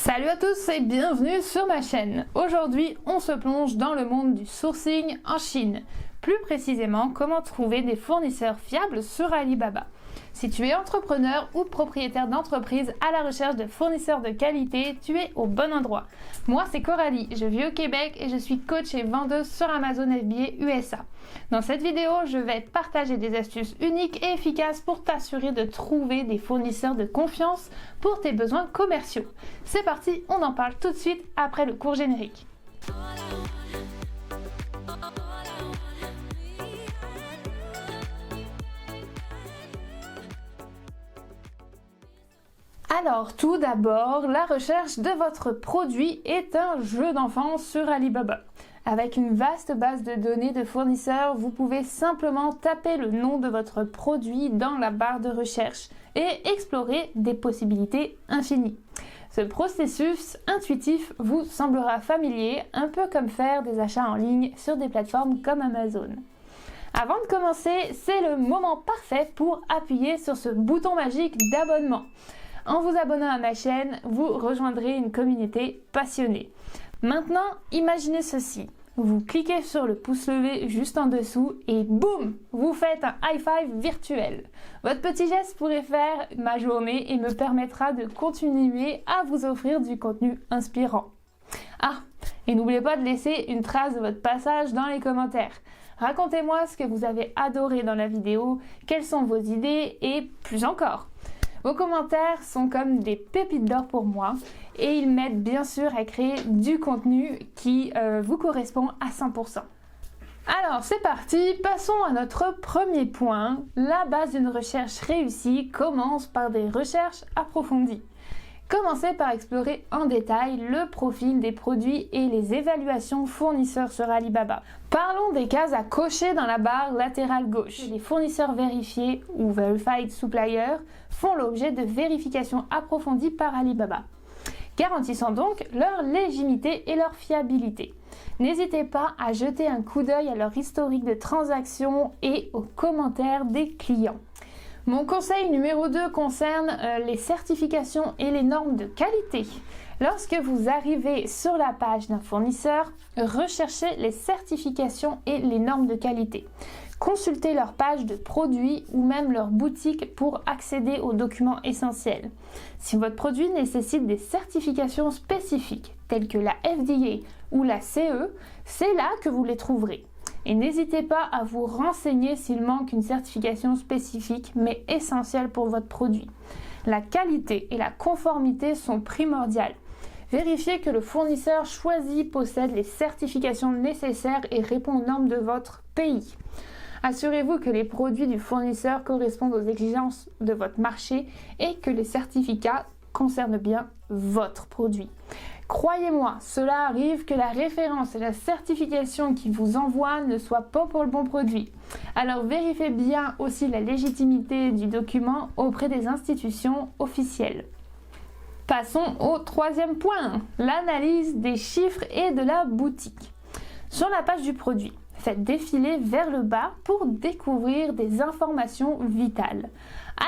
Salut à tous et bienvenue sur ma chaîne. Aujourd'hui, on se plonge dans le monde du sourcing en Chine. Plus précisément, comment trouver des fournisseurs fiables sur Alibaba. Si tu es entrepreneur ou propriétaire d'entreprise à la recherche de fournisseurs de qualité, tu es au bon endroit. Moi, c'est Coralie, je vis au Québec et je suis coach et vendeuse sur Amazon FBA USA. Dans cette vidéo, je vais te partager des astuces uniques et efficaces pour t'assurer de trouver des fournisseurs de confiance pour tes besoins commerciaux. C'est parti, on en parle tout de suite après le court générique. Alors tout d'abord, la recherche de votre produit est un jeu d'enfant sur Alibaba. Avec une vaste base de données de fournisseurs, vous pouvez simplement taper le nom de votre produit dans la barre de recherche et explorer des possibilités infinies. Ce processus intuitif vous semblera familier, un peu comme faire des achats en ligne sur des plateformes comme Amazon. Avant de commencer, c'est le moment parfait pour appuyer sur ce bouton magique d'abonnement. En vous abonnant à ma chaîne, vous rejoindrez une communauté passionnée. Maintenant, imaginez ceci. Vous cliquez sur le pouce levé juste en dessous et boum, vous faites un high five virtuel. Votre petit geste pourrait faire ma journée et me permettra de continuer à vous offrir du contenu inspirant. Ah, et n'oubliez pas de laisser une trace de votre passage dans les commentaires. Racontez-moi ce que vous avez adoré dans la vidéo, quelles sont vos idées et plus encore. Vos commentaires sont comme des pépites d'or pour moi et ils m'aident bien sûr à créer du contenu qui vous correspond à 100%. Alors c'est parti, passons à notre premier point. La base d'une recherche réussie commence par des recherches approfondies. Commencez par explorer en détail le profil des produits et les évaluations fournisseurs sur Alibaba. Parlons des cases à cocher dans la barre latérale gauche. Les fournisseurs vérifiés ou Verified Suppliers font l'objet de vérifications approfondies par Alibaba, garantissant donc leur légitimité et leur fiabilité. N'hésitez pas à jeter un coup d'œil à leur historique de transactions et aux commentaires des clients. Mon conseil numéro 2 concerne les certifications et les normes de qualité. Lorsque vous arrivez sur la page d'un fournisseur, recherchez les certifications et les normes de qualité. Consultez leur page de produits ou même leur boutique pour accéder aux documents essentiels. Si votre produit nécessite des certifications spécifiques telles que la FDA ou la CE, c'est là que vous les trouverez. Et n'hésitez pas à vous renseigner s'il manque une certification spécifique mais essentielle pour votre produit. La qualité et la conformité sont primordiales. Vérifiez que le fournisseur choisi possède les certifications nécessaires et répond aux normes de votre pays. Assurez-vous que les produits du fournisseur correspondent aux exigences de votre marché et que les certificats concernent bien votre produit. Croyez-moi, cela arrive que la référence et la certification qu'ils vous envoient ne soient pas pour le bon produit. Alors vérifiez bien aussi la légitimité du document auprès des institutions officielles. Passons au troisième point, l'analyse des chiffres et de la boutique. Sur la page du produit, faites défiler vers le bas pour découvrir des informations vitales.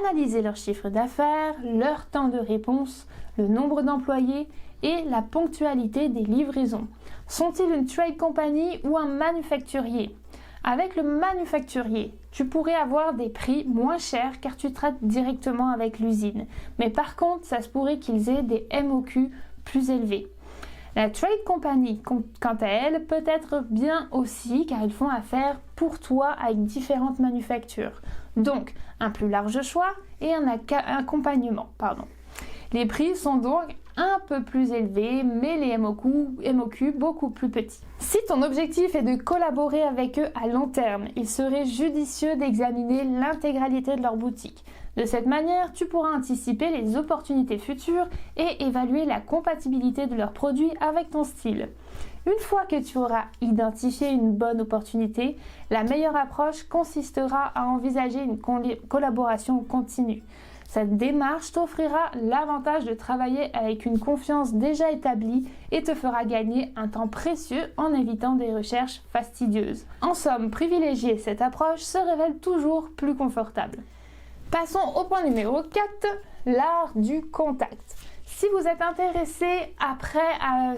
Analysez leur chiffre d'affaires, leur temps de réponse, le nombre d'employés et la ponctualité des livraisons. Sont-ils une trade company ou un manufacturier? Avec le manufacturier, tu pourrais avoir des prix moins chers car tu traites directement avec l'usine. Mais par contre, ça se pourrait qu'ils aient des MOQ plus élevés. La trade company, quant à elle, peut être bien aussi car ils font affaire pour toi avec différentes manufactures. Donc, un plus large choix et un accompagnement. Les prix sont donc un peu plus élevés, mais les MOQ beaucoup plus petits. Si ton objectif est de collaborer avec eux à long terme, il serait judicieux d'examiner l'intégralité de leur boutique. De cette manière, tu pourras anticiper les opportunités futures et évaluer la compatibilité de leurs produits avec ton style. Une fois que tu auras identifié une bonne opportunité, la meilleure approche consistera à envisager une collaboration continue. Cette démarche t'offrira l'avantage de travailler avec une confiance déjà établie et te fera gagner un temps précieux en évitant des recherches fastidieuses. En somme, privilégier cette approche se révèle toujours plus confortable. Passons au point numéro 4, l'art du contact. Si vous êtes intéressé après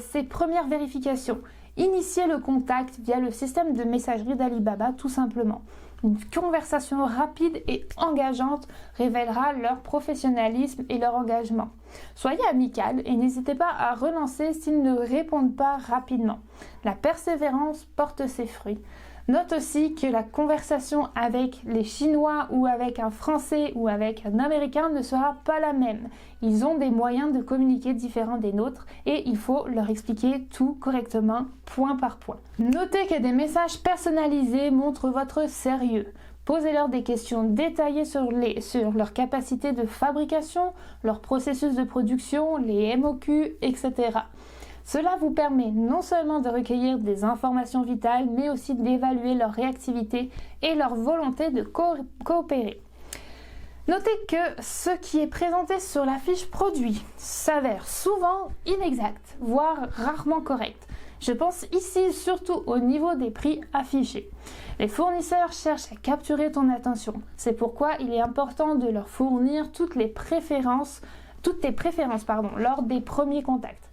ces premières vérifications, initiez le contact via le système de messagerie d'Alibaba tout simplement. Une conversation rapide et engageante révélera leur professionnalisme et leur engagement. Soyez amical et n'hésitez pas à relancer s'ils ne répondent pas rapidement. La persévérance porte ses fruits. Note aussi que la conversation avec les Chinois ou avec un Français ou avec un Américain ne sera pas la même. Ils ont des moyens de communiquer différents des nôtres et il faut leur expliquer tout correctement, point par point. Notez que des messages personnalisés montrent votre sérieux. Posez-leur des questions détaillées sur leur capacité de fabrication, leur processus de production, les MOQ, etc. Cela vous permet non seulement de recueillir des informations vitales, mais aussi d'évaluer leur réactivité et leur volonté de coopérer. Notez que ce qui est présenté sur la fiche produit s'avère souvent inexact, voire rarement correct. Je pense ici surtout au niveau des prix affichés. Les fournisseurs cherchent à capturer ton attention. C'est pourquoi il est important de leur fournir toutes tes préférences lors des premiers contacts,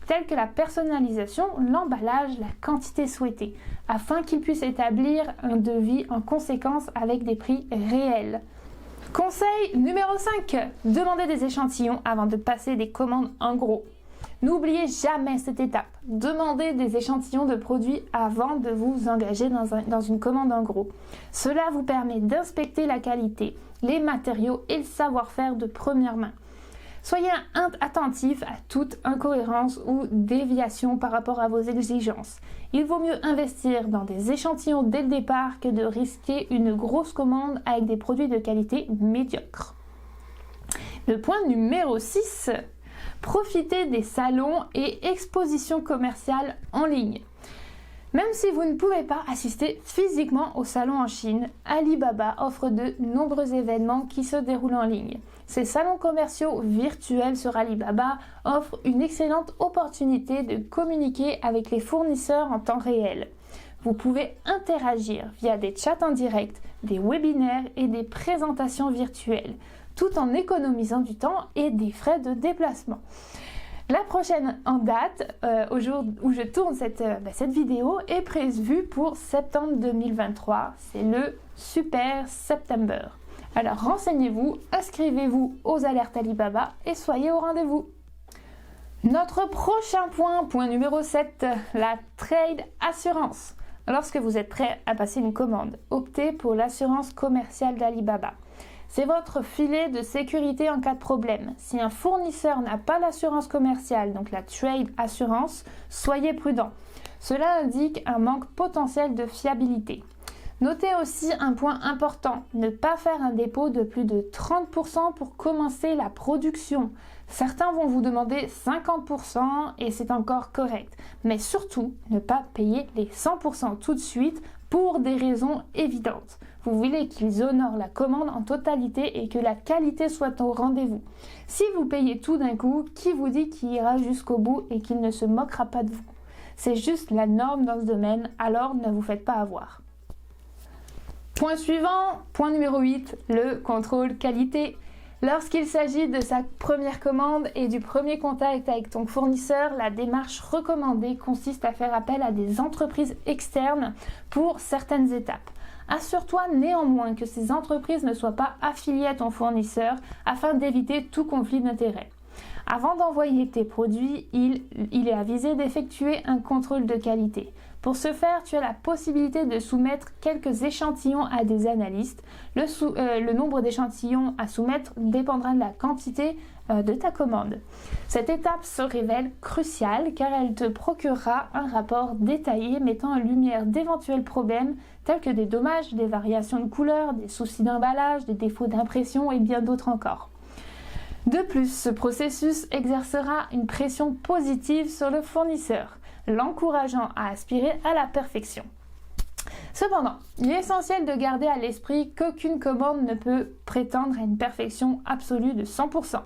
telles que la personnalisation, l'emballage, la quantité souhaitée, afin qu'ils puissent établir un devis en conséquence avec des prix réels. Conseil numéro 5, demandez des échantillons avant de passer des commandes en gros. N'oubliez jamais cette étape. Demandez des échantillons de produits avant de vous engager dans une commande en gros. Cela vous permet d'inspecter la qualité, les matériaux et le savoir-faire de première main. Soyez attentif à toute incohérence ou déviation par rapport à vos exigences. Il vaut mieux investir dans des échantillons dès le départ que de risquer une grosse commande avec des produits de qualité médiocre. Le point numéro 6, profitez des salons et expositions commerciales en ligne. Même si vous ne pouvez pas assister physiquement au salon en Chine, Alibaba offre de nombreux événements qui se déroulent en ligne. Ces salons commerciaux virtuels sur Alibaba offrent une excellente opportunité de communiquer avec les fournisseurs en temps réel. Vous pouvez interagir via des chats en direct, des webinaires et des présentations virtuelles, tout en économisant du temps et des frais de déplacement. La prochaine en date, au jour où je tourne cette vidéo, est prévue pour septembre 2023. C'est le Super September. Alors renseignez-vous, inscrivez-vous aux alertes Alibaba et soyez au rendez-vous. Notre prochain point numéro 7, la trade assurance. Lorsque vous êtes prêt à passer une commande, optez pour l'assurance commerciale d'Alibaba. C'est votre filet de sécurité en cas de problème. Si un fournisseur n'a pas l'assurance commerciale, donc la trade assurance, soyez prudent. Cela indique un manque potentiel de fiabilité. Notez aussi un point important, ne pas faire un dépôt de plus de 30% pour commencer la production. Certains vont vous demander 50% et c'est encore correct. Mais surtout, ne pas payer les 100% tout de suite pour des raisons évidentes. Vous voulez qu'ils honorent la commande en totalité et que la qualité soit au rendez-vous. Si vous payez tout d'un coup, qui vous dit qu'il ira jusqu'au bout et qu'il ne se moquera pas de vous? C'est juste la norme dans ce domaine, alors ne vous faites pas avoir. Point suivant, point numéro 8, le contrôle qualité. Lorsqu'il s'agit de sa première commande et du premier contact avec ton fournisseur, la démarche recommandée consiste à faire appel à des entreprises externes pour certaines étapes. Assure-toi néanmoins que ces entreprises ne soient pas affiliées à ton fournisseur afin d'éviter tout conflit d'intérêts. Avant d'envoyer tes produits, il est avisé d'effectuer un contrôle de qualité. Pour ce faire, tu as la possibilité de soumettre quelques échantillons à des analystes. Le nombre d'échantillons à soumettre dépendra de la quantité de ta commande. Cette étape se révèle cruciale car elle te procurera un rapport détaillé mettant en lumière d'éventuels problèmes tels que des dommages, des variations de couleurs, des soucis d'emballage, des défauts d'impression et bien d'autres encore. De plus, ce processus exercera une pression positive sur le fournisseur, l'encourageant à aspirer à la perfection. Cependant, il est essentiel de garder à l'esprit qu'aucune commande ne peut prétendre à une perfection absolue de 100%.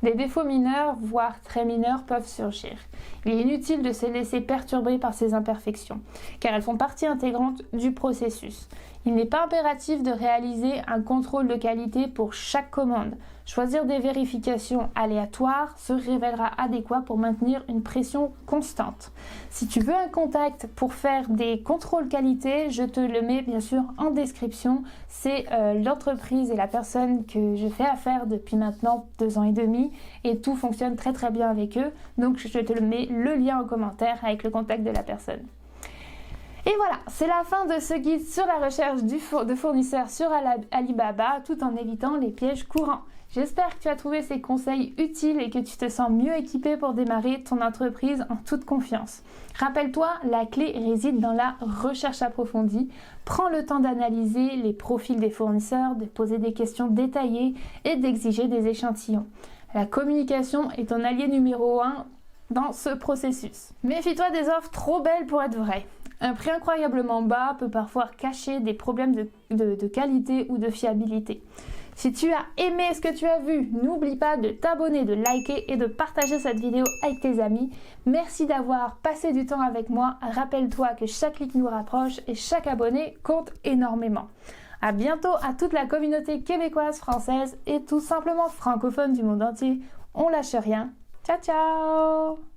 Des défauts mineurs, voire très mineurs, peuvent surgir. Il est inutile de se laisser perturber par ces imperfections, car elles font partie intégrante du processus. Il n'est pas impératif de réaliser un contrôle de qualité pour chaque commande. Choisir des vérifications aléatoires se révélera adéquat pour maintenir une pression constante. Si tu veux un contact pour faire des contrôles qualité, je te le mets bien sûr en description. C'est l'entreprise et la personne que je fais affaire depuis maintenant 2 ans et demi et tout fonctionne très très bien avec eux. Donc je te mets le lien en commentaire avec le contact de la personne. Et voilà, c'est la fin de ce guide sur la recherche de fournisseurs sur Alibaba tout en évitant les pièges courants. J'espère que tu as trouvé ces conseils utiles et que tu te sens mieux équipé pour démarrer ton entreprise en toute confiance. Rappelle-toi, la clé réside dans la recherche approfondie. Prends le temps d'analyser les profils des fournisseurs, de poser des questions détaillées et d'exiger des échantillons. La communication est ton allié numéro 1 dans ce processus. Méfie-toi des offres trop belles pour être vraies. Un prix incroyablement bas peut parfois cacher des problèmes de qualité ou de fiabilité. Si tu as aimé ce que tu as vu, n'oublie pas de t'abonner, de liker et de partager cette vidéo avec tes amis. Merci d'avoir passé du temps avec moi. Rappelle-toi que chaque clic nous rapproche et chaque abonné compte énormément. À bientôt à toute la communauté québécoise, française et tout simplement francophone du monde entier. On lâche rien. Ciao ciao!